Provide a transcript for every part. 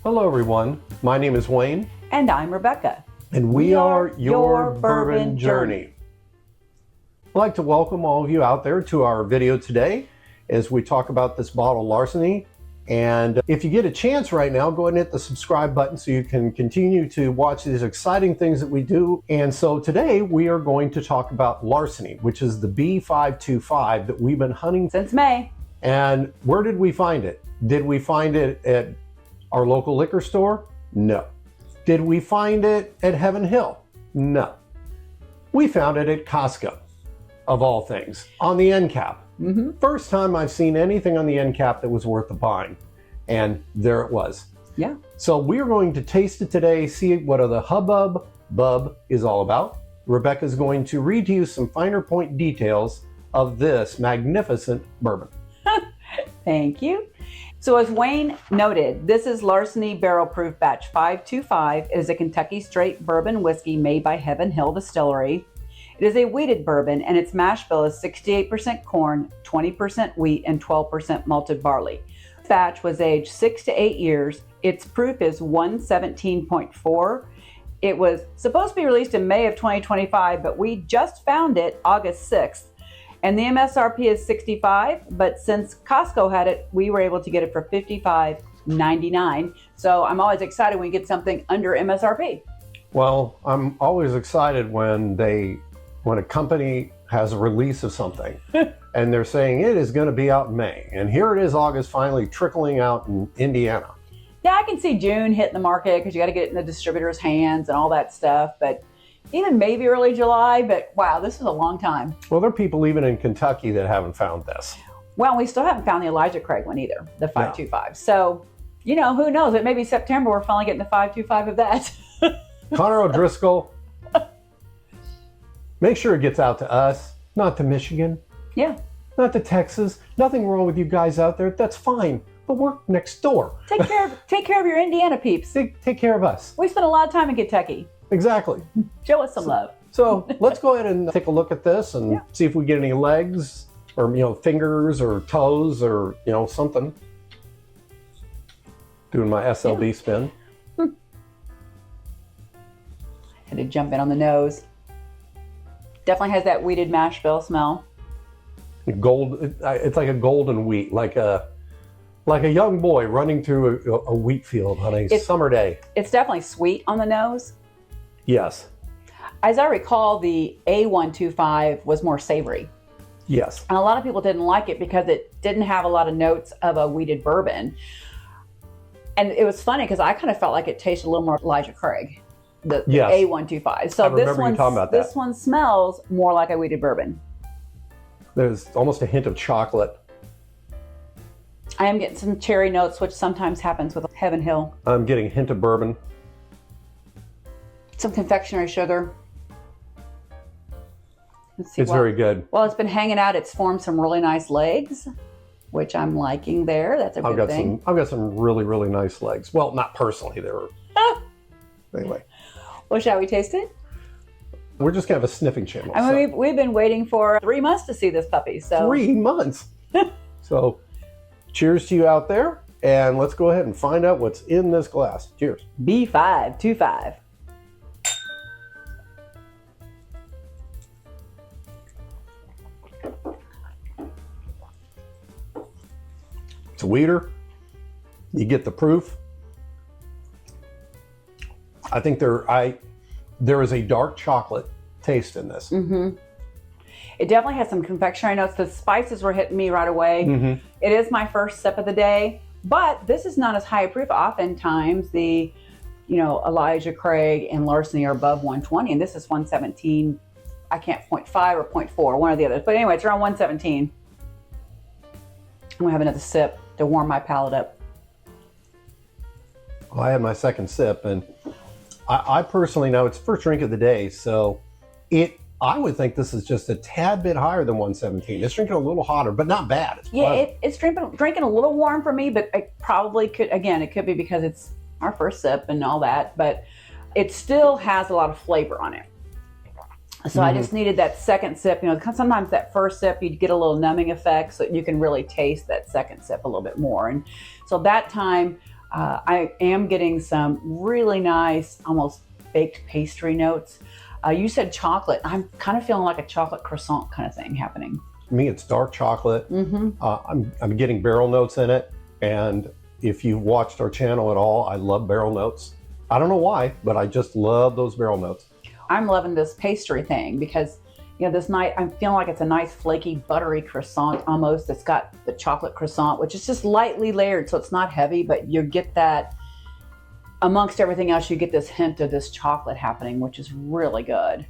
Hello everyone, my name is Wayne. And I'm Rebecca. And we are Your Bourbon Journey. I'd like to welcome all of you out there to our video today as we talk about this bottle Larceny. And if you get a chance right now, go ahead and hit the subscribe button so you can continue to watch these exciting things that we do. And so today we are going to talk about Larceny, which is the B525 that we've been hunting Since May. And where did we find it? Did we find it at our local liquor store? No. Did we find it at Heaven Hill? No. We found it at Costco, of all things, on the end cap. First time I've seen anything on the end cap that was worth the buying. And there it was. Yeah. So we're going to taste it today, see what the hubbub is all about. Rebecca's going to read to you some finer point details of this magnificent bourbon. Thank you. So as Wayne noted, this is Larceny Barrel Proof Batch 525. It is a Kentucky Straight Bourbon Whiskey made by Heaven Hill Distillery. It is a wheated bourbon, and its mash bill is 68% corn, 20% wheat, and 12% malted barley. This batch was aged 6 to 8 years. Its proof is 117.4. It was supposed to be released in May of 2025, but we just found it August 6th. And the MSRP is $65, but since Costco had it, we were able to get it for $55.99. So I'm always excited when we get something under MSRP. Well, I'm always excited when a company has a release of something and they're saying it is going to be out in May. And here it is, August, finally trickling out in Indiana. Yeah, I can see June hitting the market because you got to get it in the distributor's hands and all that stuff. But even maybe early July, but wow, this is a long time. Well, there are people even in Kentucky that haven't found this. Well, we still haven't found the Elijah Craig one either, the 525. So, you know, who knows? It may be September, we're finally getting the 525 of that. Connor O'Driscoll, make sure it gets out to us, not to Michigan. Yeah. Not to Texas. Nothing wrong with you guys out there. That's fine. But we're next door. Take care of your Indiana peeps. Take care of us. We spent a lot of time in Kentucky. Exactly. Show us some love. So let's go ahead and take a look at this and see if we get any legs or, fingers or toes or, something. Doing my SLB spin. Had to jump in on the nose. Definitely has that wheated mash bill smell. Gold. It's like a golden wheat, like a young boy running through a wheat field on a summer day. It's definitely sweet on the nose. Yes. As I recall, the A125 was more savory. Yes. And a lot of people didn't like it because it didn't have a lot of notes of a wheated bourbon. And it was funny because I kind of felt like it tasted a little more Elijah Craig, the A125. So this one smells more like a wheated bourbon. There's almost a hint of chocolate. I am getting some cherry notes, which sometimes happens with Heaven Hill. I'm getting a hint of bourbon. Some confectionery sugar. Let's see. It's very good. Well, it's been hanging out. It's formed some really nice legs, which I'm liking there. That's a good thing. I've got some really, really nice legs. Well, not personally. They were. Anyway. Well, shall we taste it? We're just kind of a sniffing channel. I mean, we've been waiting for 3 months to see this puppy. So 3 months. So cheers to you out there. And let's go ahead and find out what's in this glass. Cheers. B525. It's a wheater. You get the proof. I think there is a dark chocolate taste in this. It definitely has some confectionery notes. The spices were hitting me right away. It is my first sip of the day, but this is not as high a proof. Oftentimes the, Elijah Craig and Larceny are above 120, and this is 117. I can't 0.5 or 0.4, one or the other. But anyway, it's around 117. I'm gonna have another sip to warm my palate up. Well, I had my second sip, and I personally know it's the first drink of the day, so I would think this is just a tad bit higher than 117. It's drinking a little hotter, but not bad. It's drinking a little warm for me, but it probably could, again, it could be because it's our first sip and all that, but it still has a lot of flavor on it. So I just needed that second sip. Sometimes that first sip, you get a little numbing effect, so you can really taste that second sip a little bit more. And so that time, I am getting some really nice, almost baked pastry notes. You said chocolate. I'm kind of feeling like a chocolate croissant kind of thing happening. To me, it's dark chocolate. I'm getting barrel notes in it. And if you've watched our channel at all, I love barrel notes. I don't know why, but I just love those barrel notes. I'm loving this pastry thing because, you know, this night I'm feeling like it's a nice flaky, buttery croissant almost. It's got the chocolate croissant, which is just lightly layered, so it's not heavy, but you get that amongst everything else, you get this hint of this chocolate happening, which is really good.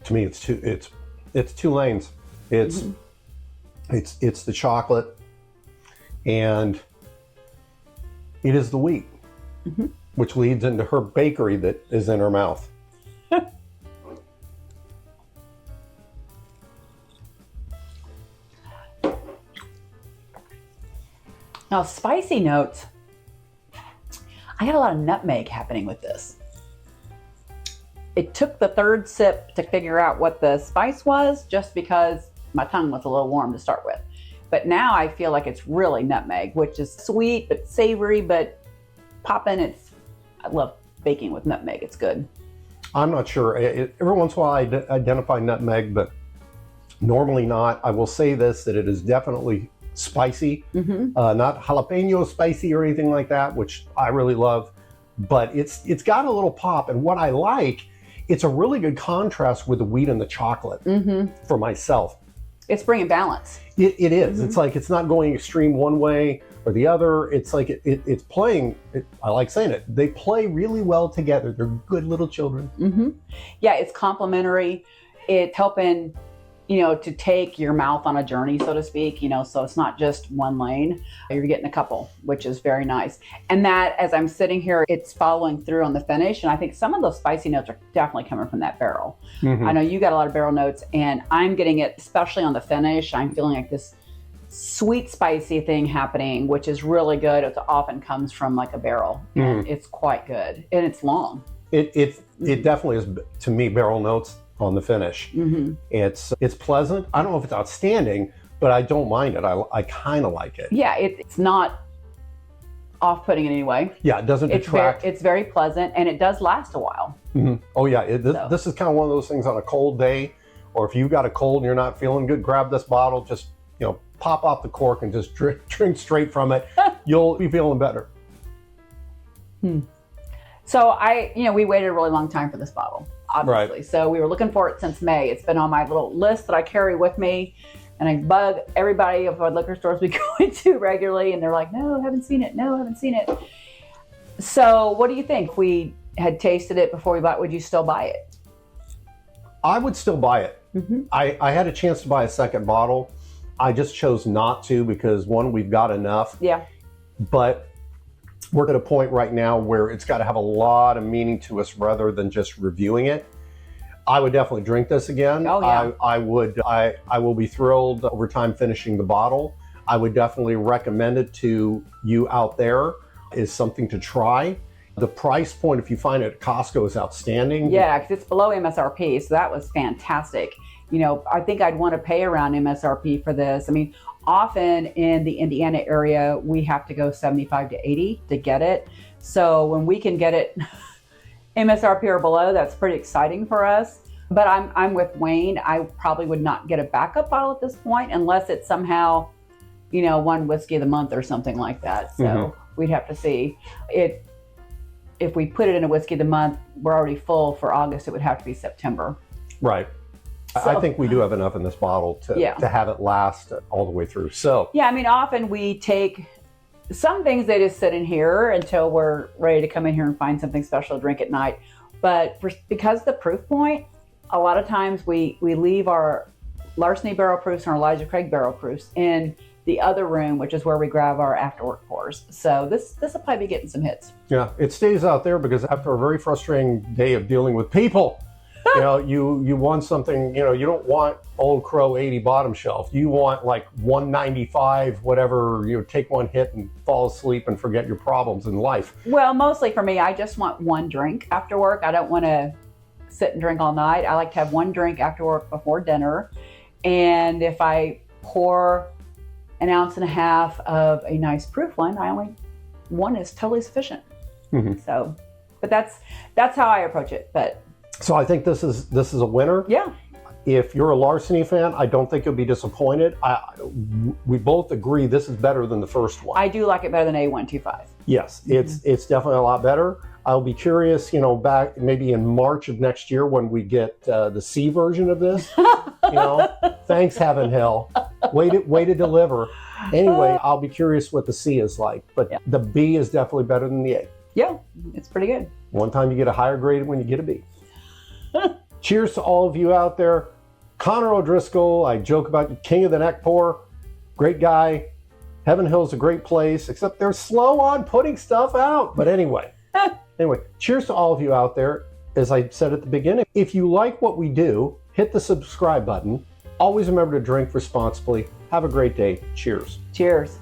To me, it's two lanes. It's the chocolate, and it is the wheat, which leads into her bakery that is in her mouth. Now, spicy notes. I got a lot of nutmeg happening with this. It took the third sip to figure out what the spice was, just because my tongue was a little warm to start with. But now I feel like it's really nutmeg, which is sweet but savory, but poppin'. I love baking with nutmeg. It's good. I'm not sure. Every once in a while I identify nutmeg, but normally not. I will say this, that it is definitely spicy, not jalapeno spicy or anything like that, which I really love, but it's got a little pop. And what I like, it's a really good contrast with the wheat and the chocolate for myself. It's bringing balance. It is. It's like it's not going extreme one way or the other. It's like it's playing. I like saying it. They play really well together. They're good little children. Yeah, it's complementary. It's helping, you know, to take your mouth on a journey, so to speak, you know, so it's not just one lane. You're getting a couple, which is very nice. And that, as I'm sitting here, it's following through on the finish. And I think some of those spicy notes are definitely coming from that barrel. I know you got a lot of barrel notes, and I'm getting it, especially on the finish. I'm feeling like this sweet, spicy thing happening, which is really good. It often comes from like a barrel. And it's quite good. And it's long. It definitely is, to me, barrel notes on the finish. It's pleasant. I don't know if it's outstanding, but I don't mind it. I kind of like it. Yeah, it's not off-putting in any way. Yeah, it doesn't detract. It's very pleasant, and it does last a while. Oh yeah, this is kind of one of those things on a cold day, or if you've got a cold and you're not feeling good, grab this bottle, just, you know, pop off the cork and just drink straight from it. You'll be feeling better. So we waited a really long time for this bottle, obviously. Right. So we were looking for it since May. It's been on my little list that I carry with me, and I bug everybody of what liquor stores we go into regularly, and they're like, no, haven't seen it. No, haven't seen it. So what do you think? If we had tasted it before we bought it, would you still buy it? I would still buy it. I had a chance to buy a second bottle. I just chose not to because, one, we've got enough. Yeah. But we're at a point right now where it's got to have a lot of meaning to us rather than just reviewing it. I would definitely drink this again. Oh, yeah. I will be thrilled over time finishing the bottle. I would definitely recommend it to you out there. Is something to try. The price point, if you find it at Costco, is outstanding. Yeah, because it's below MSRP, so that was fantastic. You know, I think I'd want to pay around MSRP for this. I mean, often in the Indiana area, we have to go 75 to 80 to get it. So when we can get it MSRP or below, that's pretty exciting for us. But I'm with Wayne. I probably would not get a backup bottle at this point unless it's somehow, you know, one whiskey of the month or something like that. So we'd have to see it. If we put it in a whiskey of the month, we're already full for August. It would have to be September. Right. So, I think we do have enough in this bottle to have it last all the way through. So yeah, I mean, often we take some things, they just sit in here until we're ready to come in here and find something special to drink at night. But because of the proof point, a lot of times we leave our Larceny barrel proofs and our Elijah Craig barrel proofs in the other room, which is where we grab our afterwork pours. So this will probably be getting some hits. Yeah, it stays out there because after a very frustrating day of dealing with people, you know, you want something, you know, you don't want Old Crow 80 bottom shelf. You want like 195, whatever, you know, take one hit and fall asleep and forget your problems in life. Well, mostly for me, I just want one drink after work. I don't want to sit and drink all night. I like to have one drink after work before dinner. And if I pour 1.5 ounces of a nice proof one, I only one is totally sufficient. Mhm. So, but that's how I approach it. But So I think this is a winner. yeah, If you're a Larceny fan, I don't think you'll be disappointed. We both agree this is better than the first one. I do like it better than A125. Yes, it's definitely a lot better. I'll be curious, back maybe in March of next year when we get the C version of this. Thanks, Heaven Hill. Way to deliver. Anyway, I'll be curious what the C is like, but Yeah. the B is definitely better than the A. Yeah, it's pretty good. One time you get a higher grade when you get a B. Cheers to all of you out there. Connor O'Driscoll, I joke about the king of the neck pour. Great guy. Heaven Hill's a great place, except they're slow on putting stuff out. But anyway, cheers to all of you out there. As I said at the beginning, if you like what we do, hit the subscribe button. Always remember to drink responsibly. Have a great day. Cheers. Cheers.